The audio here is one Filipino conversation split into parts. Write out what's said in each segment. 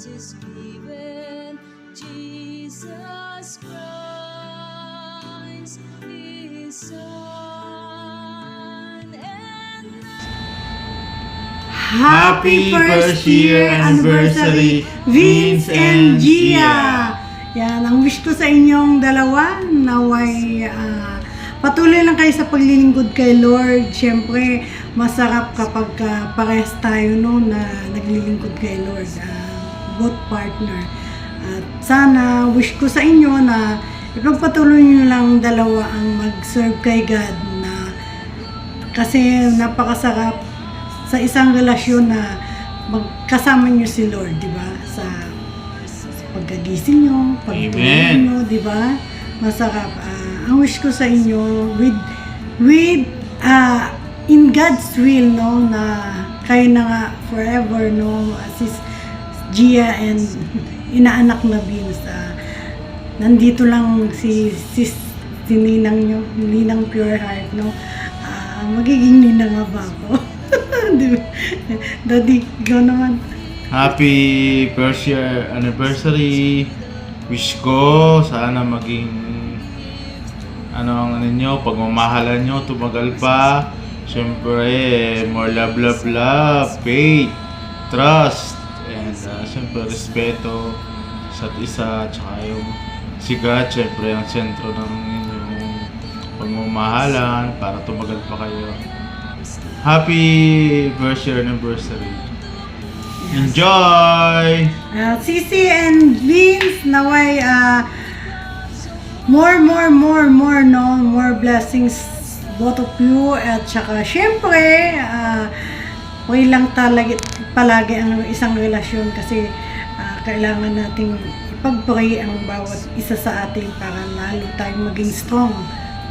is given. Jesus Christ, His Son, and Happy first year anniversary, Vince and Gia! Yan, ang wish ko sa inyong dalawa, naway patuloy lang kayo sa paglilingkod kay Lord. Siyempre, masarap kapag parehas tayo na naglilingkod kay Lord, both partner. At sana, wish ko sa inyo na ipagpatuloy nyo lang dalawa ang mag-serve kay God na kasi napakasarap sa isang relasyon na magkasama nyo si Lord, di ba? Sa pagkagising nyo, pagtulog nyo, di ba? Masarap. Ang wish ko sa inyo, with in God's will, no, na kayo na nga forever, no, Sis Gia and inaanak na Vince. Nandito lang si Ninang nyo, Ninang Pure Heart, no. Magiging ninang nga ba ako? Daddy, ikaw naman. Happy first year anniversary. Wish ko sana maging ang ninyo, pagmamahalan nyo, tumagal pa. Siyempre, more love, faith, trust, and siyempre, respeto sa isa, tsaka yung si God, siyempre, ang sentro ng inyong pagmamahalan para tumagal pa kayo. Happy first year anniversary. Enjoy! Sisi and Vince, naway more, no? More blessings both of you. At saka, syempre, way lang palagi ang isang relasyon kasi kailangan nating ipag-pray ang bawat isa sa atin para lalo tayong maging strong,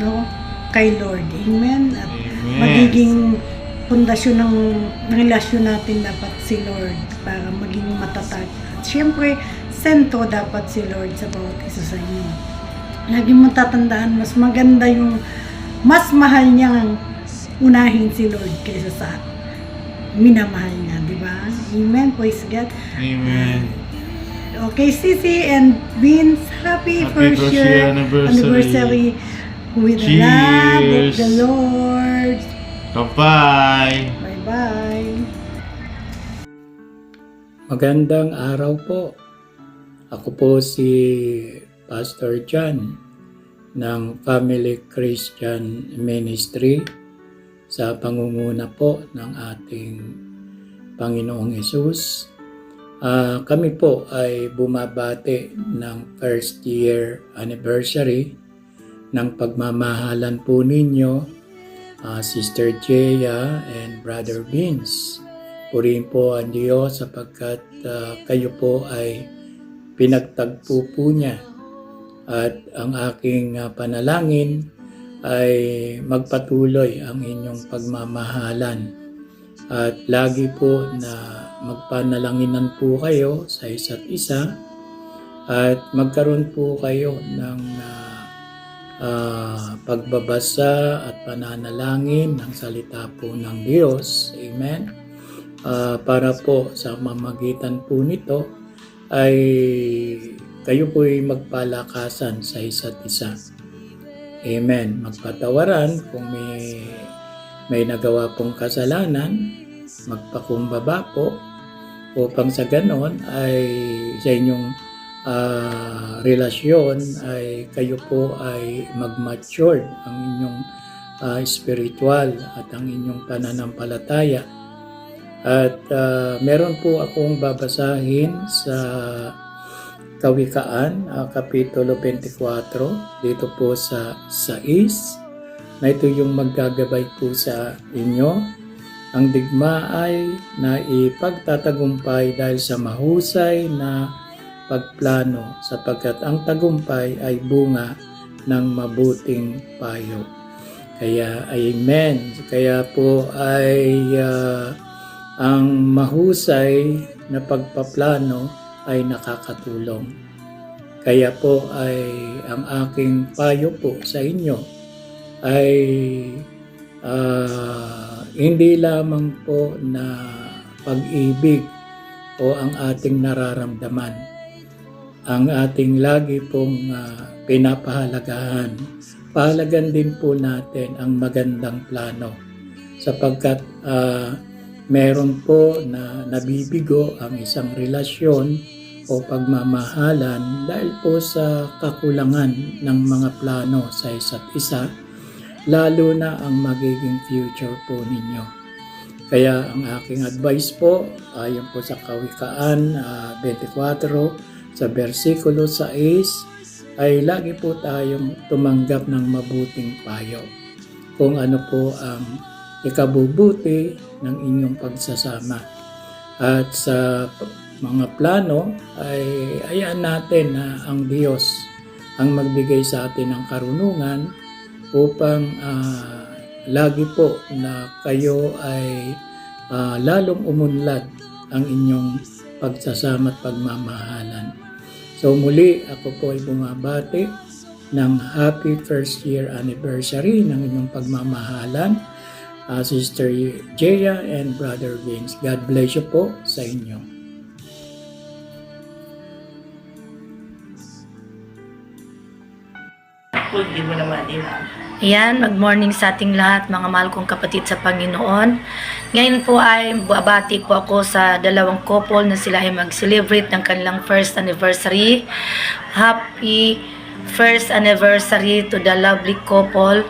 no? Kay Lord. Amen? At magiging pundasyon ng relasyon natin dapat si Lord para maging matatag. At syempre, sentro dapat si Lord sa bawat isa sa inyo. Lagi mong tatandaan, mas maganda yung mas mahal niyang unahin si Lord kaysa sa minamahal niya, di ba? Amen. Praise God. Amen. Okay, Sisi and Vince, happy first year anniversary with the love of the Lord. Bye-bye! Bye-bye! Magandang araw po. Ako po si Pastor John ng Family Christian Ministry sa pangunguna po ng ating Panginoong Hesus. Kami po ay bumabati ng first year anniversary ng pagmamahalan po ninyo, Sister Gia and Brother Vince. Purihin po ang Diyos sapagkat kayo po ay pinagtagpo po niya. At ang aking panalangin ay magpatuloy ang inyong pagmamahalan. At lagi po na magpanalanginan po kayo sa isa't isa at magkaroon po kayo ng pagbabasa at pananalangin ng salita po ng Diyos. Amen. Para po sa mamagitan po nito ay kayo po ay magpalakasan sa isa't isa. Amen. Magpatawaran kung may nagawa pong kasalanan, magpakumbaba po upang sa ganon ay sa inyong relasyon ay kayo po ay mag-mature ang inyong spiritual at ang inyong pananampalataya. At meron po akong babasahin sa Kawikaan, Kapitulo 24, dito po sa 6, na ito yung maggagabay po sa inyo. Ang digma ay naipagtatagumpay dahil sa mahusay na pagplano sapagkat ang tagumpay ay bunga ng mabuting payo. Kaya amen. Kaya po ay ang mahusay na pagpaplano ay nakakatulong. Kaya po ay ang aking payo po sa inyo ay hindi lamang po na pag-ibig o ang ating nararamdaman. Ang ating lagi pong pinapahalagahan. Pahalagan din po natin ang magandang plano sapagkat meron po na nabibigo ang isang relasyon o pagmamahalan dahil po sa kakulangan ng mga plano sa isa't isa, lalo na ang magiging future po ninyo. Kaya ang aking advice po, ayon po sa Kawikaan 24 sa versikulo 6, ay lagi po tayong tumanggap ng mabuting payo kung ano po ang ikabubuti ng inyong pagsasama. At sa mga plano ay hayaan natin na ang Diyos ang magbigay sa atin ng karunungan upang lagi po na kayo ay lalong umunlad ang inyong pagsasama at pagmamahalan. So muli ako po ay bumabati ng happy first year anniversary ng inyong pagmamahalan, Sister Jaya and Brother Vince. God bless you po sa inyo. Ayan, mag-morning sa ating lahat, mga mahal kong kapatid sa Panginoon. Ngayon po ay babati po ako sa dalawang couple na sila ay mag-celebrate ng kanilang first anniversary. Happy first anniversary to the lovely couple,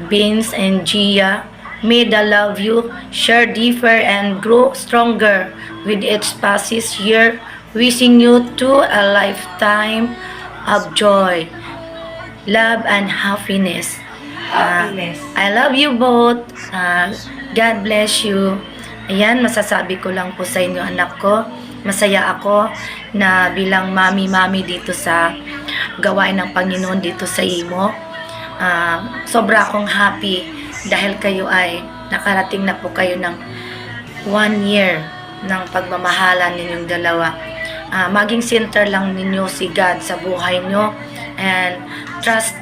Vince and Gia. May the love you share deeper and grow stronger with each passes year. Wishing you to a lifetime of joy, love, and happiness. I love you both. God bless you. Ayan, masasabi ko lang po sa inyo, anak ko. Masaya ako na bilang mami-mami dito sa gawain ng Panginoon dito sa imo. Sobra akong happy dahil kayo ay nakarating na po kayo ng 1 year ng pagmamahalan ninyong dalawa. Maging center lang ninyo si God sa buhay nyo and trust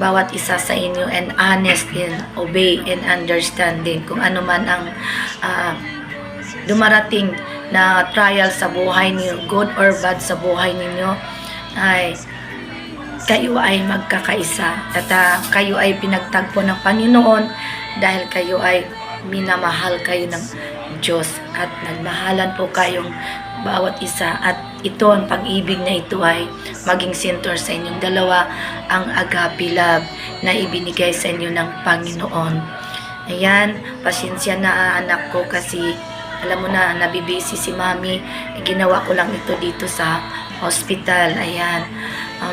bawat isa sa inyo and honest in obey and understanding kung ano man ang dumarating na trial sa buhay niyo, good or bad sa buhay ninyo, ay kayo ay magkakaisa at kayo ay pinagtagpo ng Panginoon dahil kayo ay minamahal kayo ng Diyos at nagmahalan po kayong bawat isa at ito ang pag-ibig na ito ay maging center sa inyong dalawa, ang agape love na ibinigay sa inyo ng Panginoon. Ayan, pasensya na anak ko kasi alam mo na nabibisi si mami, ginawa ko lang ito dito sa hospital. Ayan,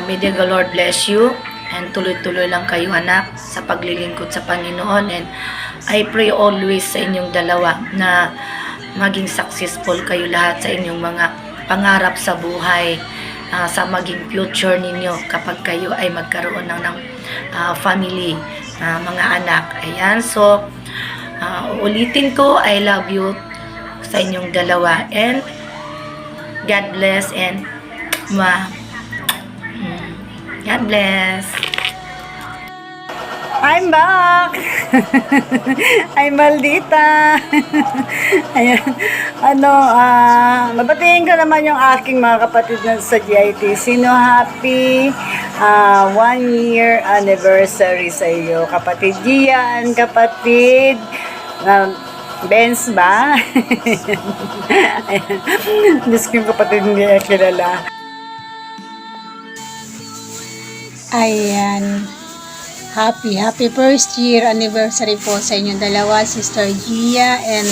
may the Lord bless you and tuloy-tuloy lang kayo anak sa paglilingkod sa Panginoon, and I pray always sa inyong dalawa na maging successful kayo lahat sa inyong mga pangarap sa buhay, sa maging future ninyo kapag kayo ay magkaroon ng family, mga anak. Ayan, so ulitin ko, I love you sa inyong dalawa and God bless and God bless. I'm back! I'm Maldita! Ayan. Mabatiin ko naman yung aking mga kapatid na sa GIT. Sino happy 1 year anniversary sa iyo. Kapatid Gian, kapatid Benz ba? Ayan. Diyos ko yung kapatid hindi kilala. Ayan. Happy first year anniversary po sa inyong dalawa, Sister Gia and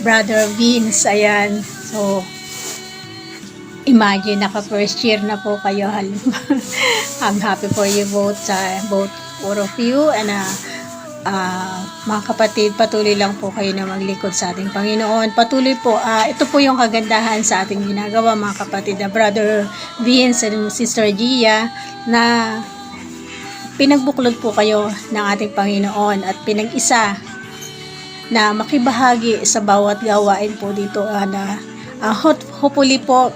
Brother Vince. Ayan. So, imagine, naka first year na po kayo. I'm happy for you both, both of you. And mga kapatid, patuloy lang po kayo na maglingkod sa ating Panginoon. Patuloy po, ito po yung kagandahan sa ating ginagawa, mga kapatid, na Brother Vince and Sister Gia, na pinagbuklod po kayo ng ating Panginoon at pinag-isa na makibahagi sa bawat gawain po dito na hopefully po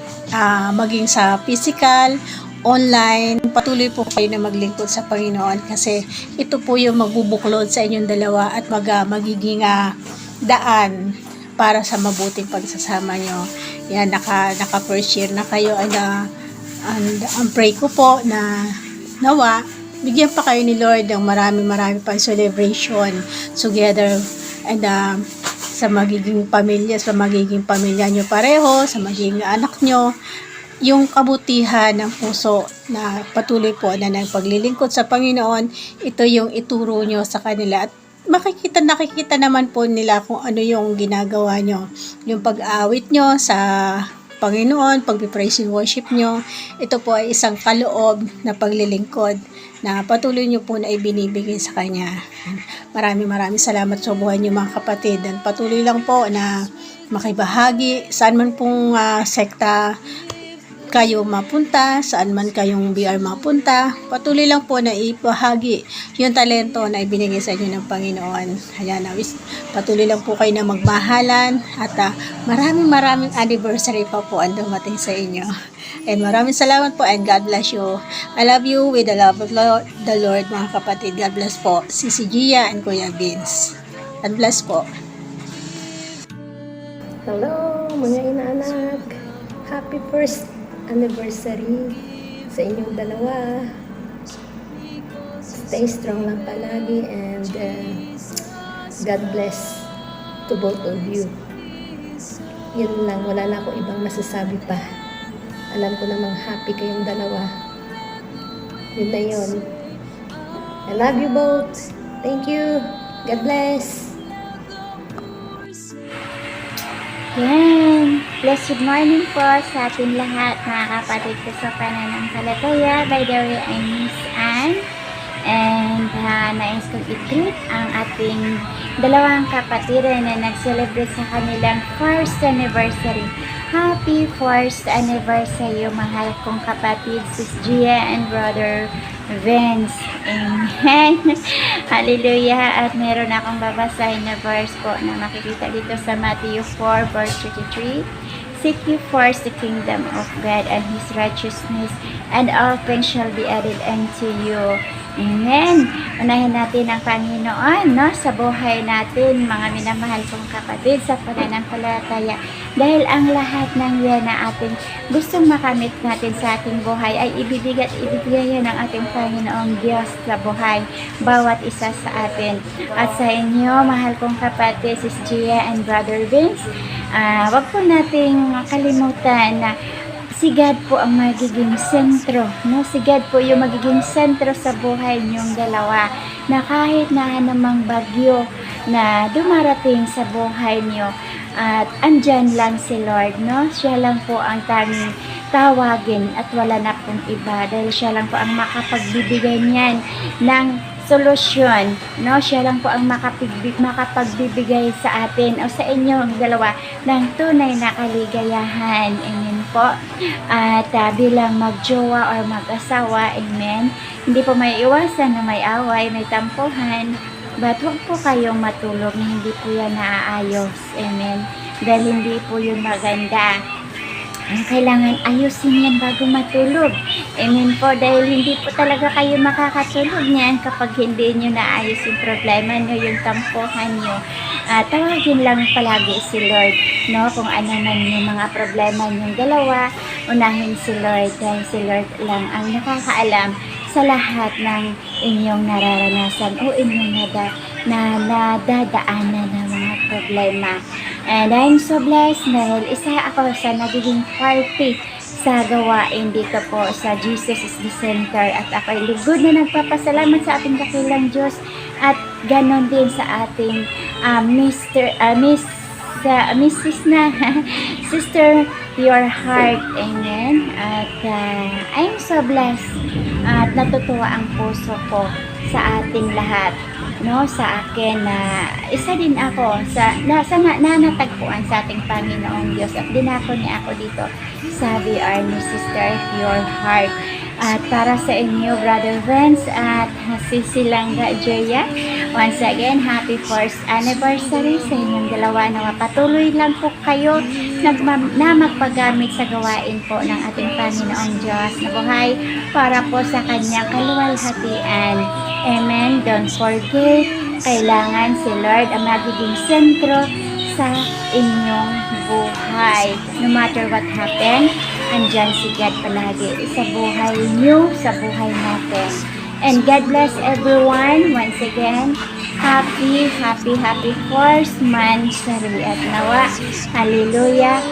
maging sa physical, online, patuloy po kayo na maglingkod sa Panginoon kasi ito po yung magbubuklod sa inyong dalawa at magiging daan para sa mabuting pagsasama nyo. yan, naka first year na kayo, and ang pray ko po na nawa, bigyan pa kayo ni Lord ng marami pang celebration together, and sa magiging pamilya nyo pareho, sa magiging anak nyo, yung kabutihan ng puso na patuloy po na nagpaglilingkod sa Panginoon, ito yung ituro nyo sa kanila. At nakikita naman po nila kung ano yung ginagawa nyo. Yung pag-awit nyo sa Panginoon, pag-praise and worship nyo, ito po ay isang kaloob na paglilingkod na patuloy nyo po na ibinibigay sa Kanya. Maraming salamat sa buhay nyo mga kapatid. Dan patuloy lang po na makibahagi saan man pong sekta kayo mapunta, saan man kayong BR mapunta, patuloy lang po na ibahagi yung talento na ibinigay sa inyo ng Panginoon. Ayan, patuloy lang po kayo na magmahalan at maraming anniversary pa po ang dumating sa inyo. And maraming salamat po and God bless you. I love you with the love of the Lord mga kapatid. God bless po. Sisi Gia and Kuya Vince. God bless po. Hello mga inaanak. Happy first anniversary sa inyong dalawa. Stay strong lang palagi and God bless to both of you. Yun lang, wala na ako ibang masasabi pa. Alam ko namang happy kayong dalawa. Yun na yun. I love you both. Thank you. God bless. Yan. Blessed morning po sa ating lahat, mga kapatid ko sa pananampalataya. By the way, I'm Miss Anne. And nais kong i-greet ang ating dalawang kapatid na nag-celebrate sa kanilang first anniversary. Happy first anniversary, mahal kong kapatid, Sis Gia and Brother Vince. Amen. Hallelujah. At meron akong babasahin na verse po na makikita dito sa Matthew 4 verse 33. Seek ye first the kingdom of God and His righteousness, and all things shall be added unto you. Amen. Unahin natin ang Panginoon, no, sa buhay natin, mga minamahal kong kapatid, sa pananampalataya. Dahil ang lahat ng yan na ating gustong makamit natin sa ating buhay ay ibibigay yan ng ating Panginoong Diyos sa buhay, bawat isa sa atin. At sa inyo, mahal kong kapatid, Sis Gia and Brother Vince, wag po nating kalimutan na si God po ang magiging sentro, no? Si God po yung magiging sentro sa buhay niyong dalawa, na kahit na anumang bagyo na dumarating sa buhay niyo, at andyan lang si Lord, no? Siya lang po ang tanging tawagin at wala na pong iba, dahil siya lang po ang makapagbibigay niyan ng solusyon, no? Siya lang po ang makapagbibigay sa atin o sa inyong dalawa ng tunay na kaligayahan. Amen po. At bilang magjowa or mag-asawa, amen, hindi po may iwasan na may away, may tampuhan, but huwag po kayong matulog na hindi po yan naaayos. Amen. Dahil hindi po yun maganda. Ang kailangan ayusin yan bago matulog. Amen po, dahil hindi po talaga kayo makakatulog niyan kapag hindi nyo naayos yung problema nyo, yung tampuhan nyo. Tawagin lang palagi si Lord, no? Kung ano man yung mga problema nyong dalawa, unahin si Lord, dahil si Lord lang ang nakakaalam sa lahat ng inyong nararanasan o inyong nadadaanan ng mga problema. And I'm so blessed dahil isa ako sa nagiging party sa gawain dito po sa Jesus is the Center, at ako'y lugod na nagpapasalamat sa ating dakilang Diyos, at ganon din sa ating Mrs. na Sister Your Heart. Amen. At I'm so blessed at natutuwa ang puso ko sa ating lahat, no, sa akin na isa din ako sa nanatagpuan sa ating Panginoong Diyos, at dinako niya ako dito sa VR ni Sister Your Heart. At para sa inyo, Brother Vince at si Silangga Joya, once again, happy first anniversary sa inyong dalawa, na patuloy lang po kayo na magpagamit sa gawain po ng ating Panginoong Diyos na buhay para po sa kanyang kaluwalhatian. Amen. Don't forget, kailangan si Lord ang magiging sentro sa inyong buhay. No matter what happen, andyan si God palagi sa buhay niyo, sa buhay natin. And God bless everyone once again. Happy 4th monthsary at nawa. Hallelujah.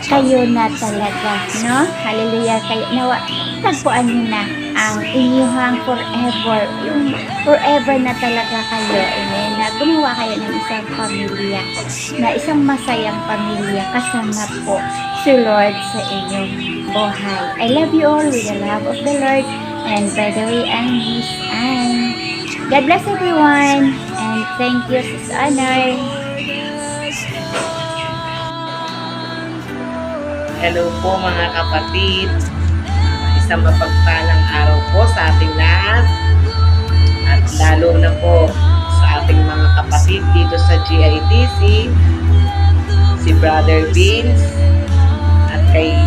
Kayo na talaga, no? Hallelujah kayo. Nawa, tagpuan niyo na ang inyong forever. Yung forever na talaga kayo. Amen. Na gumawa kayo ng isang pamilya. Na isang masayang pamilya. Kasama po si Lord sa inyong buhay. I love you all with the love of the Lord. And by the way, I'm Miss Anne. God bless everyone. And thank you, Sis Honor. Hello po mga kapatid. Isang mapagpalang araw po sa ating lahat. At lalo na po sa ating mga kapatid dito sa GITC. Si Brother Vince at kay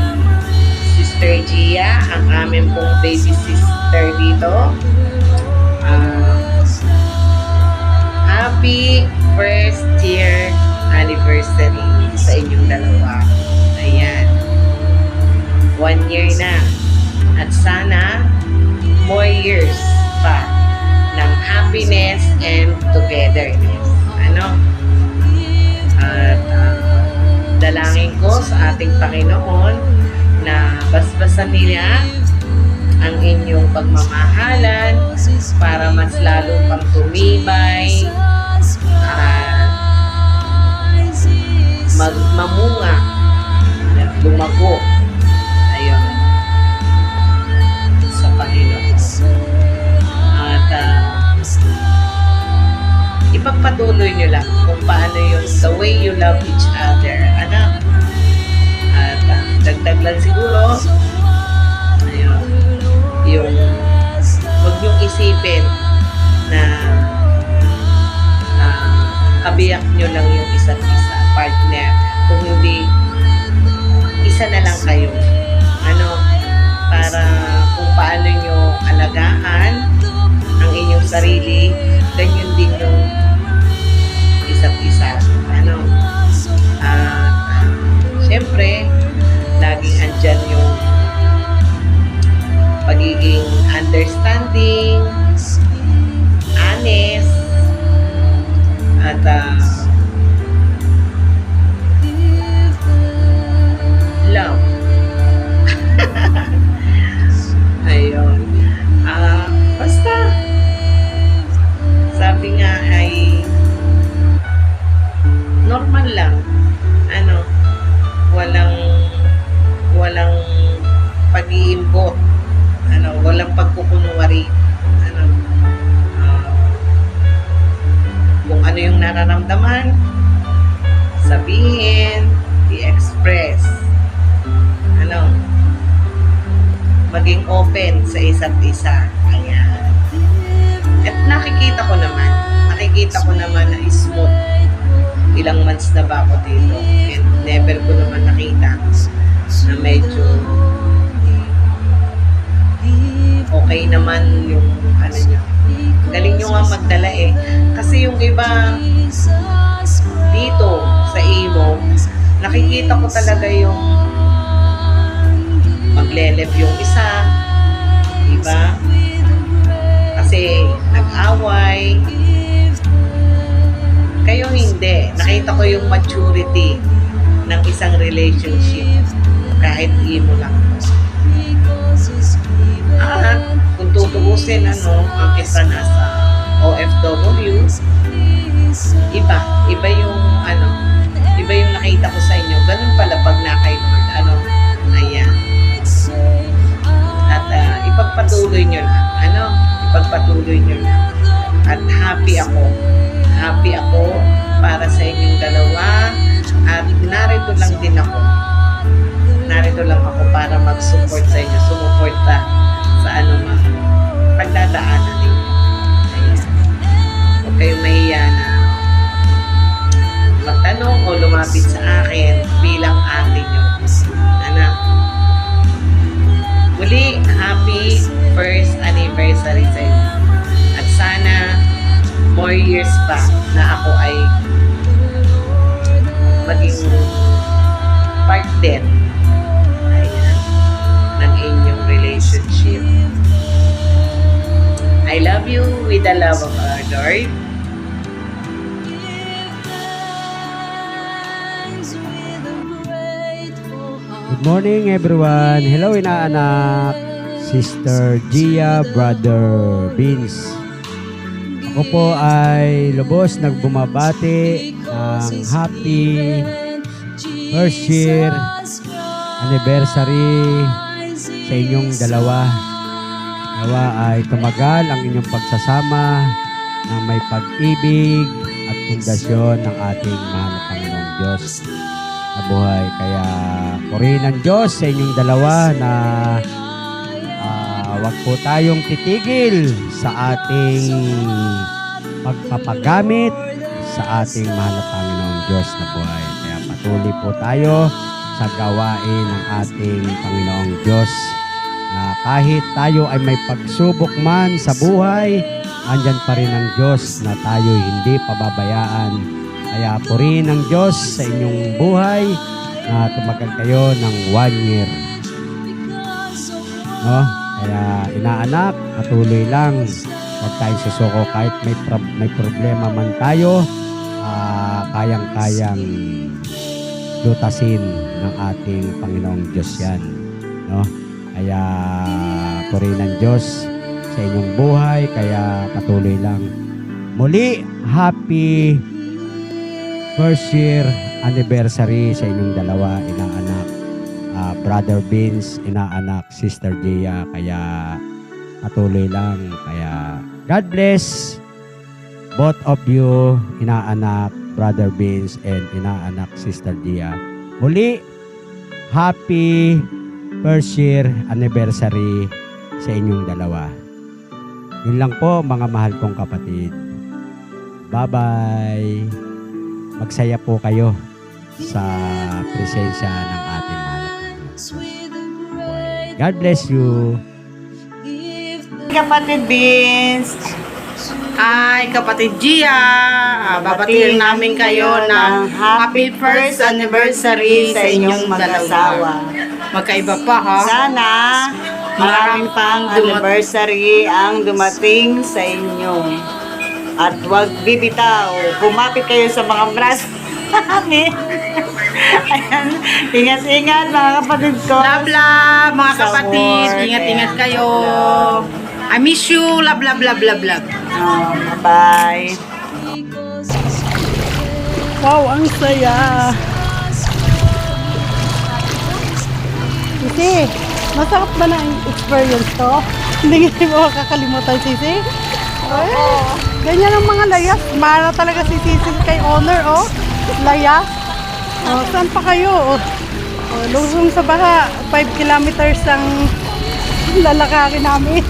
Sister Gia, ang aming pong baby sister dito. Happy 1st year anniversary sa inyong dalawa. Ayan. 1 year na. At sana more years pa ng happiness and togetherness. Ano? At dalangin ko sa ating Panginoon na basbasan nila ang inyong pagmamahalan para mas lalo pang tumibay at mamunga at lumago. Ayun. Sa Panginoon. At ipagpatuloy nyo lang kung paano yung the way you love each other. Anak. At dagdag lang siguro, ayun, yung huwag nyong isipin na kabiyak nyo lang yung isa't isa, partner. Kung hindi, isa na lang kayo. Ano, para kung paano nyo alagaan ang inyong sarili, ganyan din yung isa't isa. Ano, syempre, laging andyan yung pagiging understanding, honest, at love. Ayun. Basta, sabi nga ay normal lang. Ano, walang pag-iimbot. Ano, walang pagkukunwari. Ano, kung ano yung nararamdaman, sabihin, i-express. Ano, maging open sa isa't isa. Ayan. At nakikita ko naman na smooth. Ilang months na ba ako dito? And never ko naman nakita na medyo okay naman yung ano nyo. Galing nyo nga magdala eh. Kasi yung iba dito sa Imo, nakikita ko talaga yung maglelep yung isa. Diba? Kasi nag-away. Kayo hindi. Nakita ko yung maturity ng isang relationship. Kahit Imo lang. At kung tutuusin ang isa nasa OFW, iba yung nakita ko sa inyo. Ganun pala pag na kay Lord, ayan. At ipagpatuloy nyo lang, ipagpatuloy nyo lang. At happy ako para sa inyong dalawa, at narito lang ako para mag-support sa inyo, sumuporta sa anumang pagdadaanan ninyo. Ayan. Huwag kayong mahiya na magtanong o lumapit sa akin bilang ate nyo. Anak, muli, happy 1st anniversary sa inyo. At sana more years pa na ako ay maging part din ayan, ng inyong relationship. I love you with the love of our Lord. Good morning everyone. Hello inaanak, Sister Gia, Brother Vince. Ako po ay lubos nagbumabati ng happy first year anniversary sa inyong dalawa. Nawa ay tumagal ang inyong pagsasama ng may pag-ibig at pundasyon ng ating mahal na Panginoong Diyos na buhay. Kaya purihin ng Diyos sa inyong dalawa na wag po tayong titigil sa ating pagpapagamit sa ating mahal na Panginoong Diyos na buhay. Kaya patuloy po tayo sa gawain ng ating Panginoong Diyos na kahit tayo ay may pagsubok man sa buhay, andyan pa rin ang Diyos na tayo hindi pababayaan. Kaya purihin ng Diyos sa inyong buhay na tumagal kayo ng 1 year. No? Kaya inaanak, patuloy lang. Huwag tayong susuko kahit may problema man tayo, kayang-kayang lutasin ng ating Panginoong Diyos yan. No? Kaya purihin ng Diyos sa inyong buhay, kaya patuloy lang. Muli, happy first year anniversary sa inyong dalawa, inaanak. Brother Vince, inaanak, Sister Gia. Kaya patuloy lang. Kaya God bless both of you, inaanak, Brother Vince, and inaanak, Sister Gia. Muli, happy first year anniversary sa inyong dalawa. Yun lang po mga mahal kong kapatid. Bye-bye. Magsaya po kayo sa presensya ng ating mahal na Panginoon. God bless you. Kapatid Vince, ay kapatid Gia, babatiin namin kayo ng happy first anniversary sa inyong mag-asawa. Magkaiba pa ha? Sana maraming pang anniversary ang dumating sa inyo. At huwag bibitaw, kumapit kayo sa mga braso namin. Ayan, ingat-ingat mga kapatid ko. Love, love, mga kapatid. Ingat-ingat kayo. I miss you. Love, love, love, love, love. Oh, bye-bye. Wow, ang saya. Sisi, masarap ba na ang experience to? Hindi mo makakalimutan, Sisi? Ay, ganyan ang mga layas. Mara talaga si Sisi kay Honor, oh. Layas. Oh, saan pa kayo? Oh, lusong sa baha. 5 kilometers ang lalakarin namin.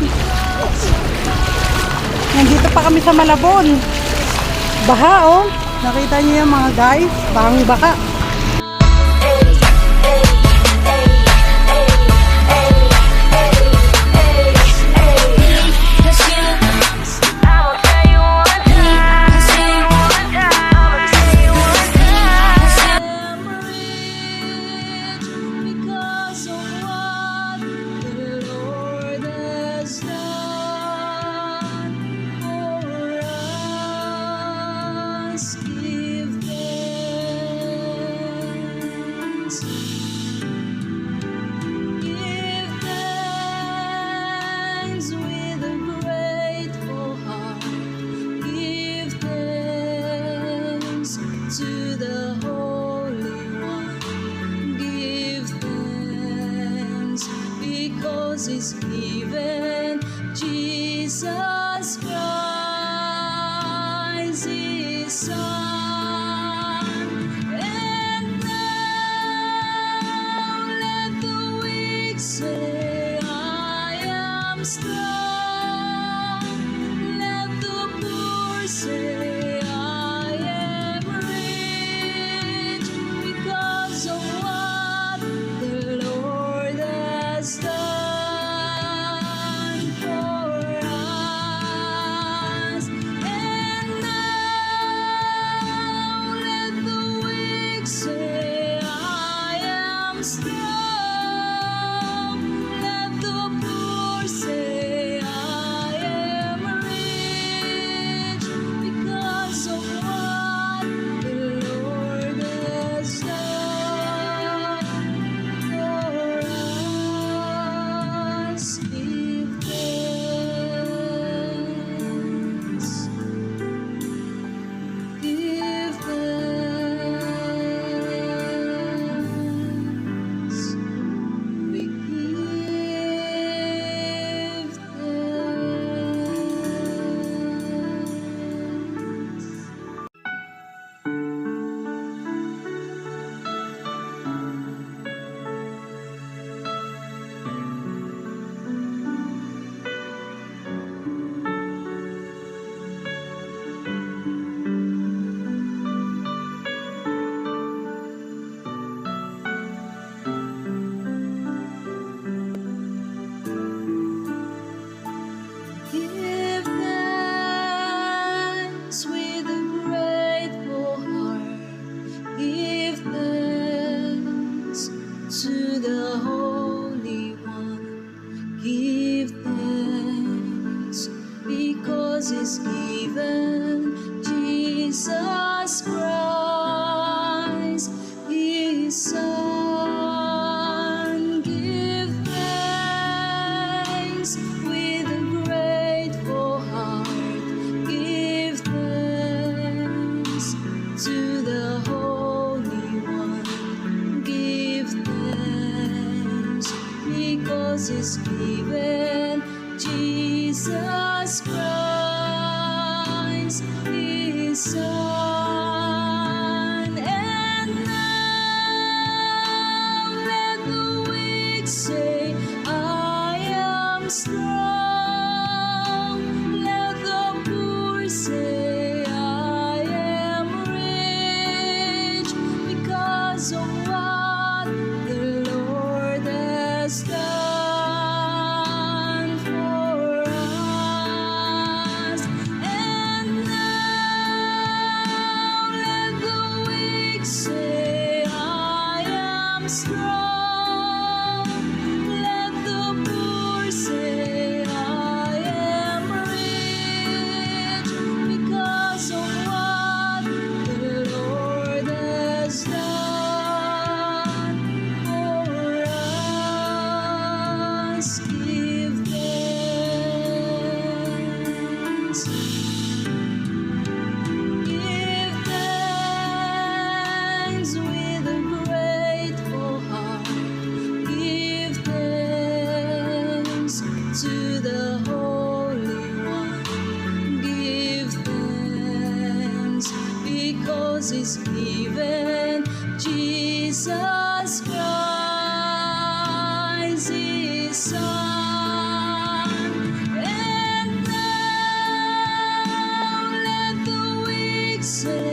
Nandito pa kami sa Malabon. Baha, oh. Nakita niyo yung mga guys. Bahang baka. Is given Jesus Christ His Son, and now let the weak say I am strong, let the poor say I am rich because of what the Lord has done. Jesus Christ, His Son. Give thanks with a grateful heart. Give thanks to the Holy One. Give thanks because He's given Jesus Christ, His Son. And now let the weak say, I am strong. Let the poor say, I am rich because of what the Lord has done for us. And now let the weak say, I am strong. Let the poor say, I am rich because of what the Lord has done for us. Give thanks. Give thanks with a grateful heart. Give thanks to the Holy One. Give thanks because He's given Jesus Christ, His Son. And now let the weak say,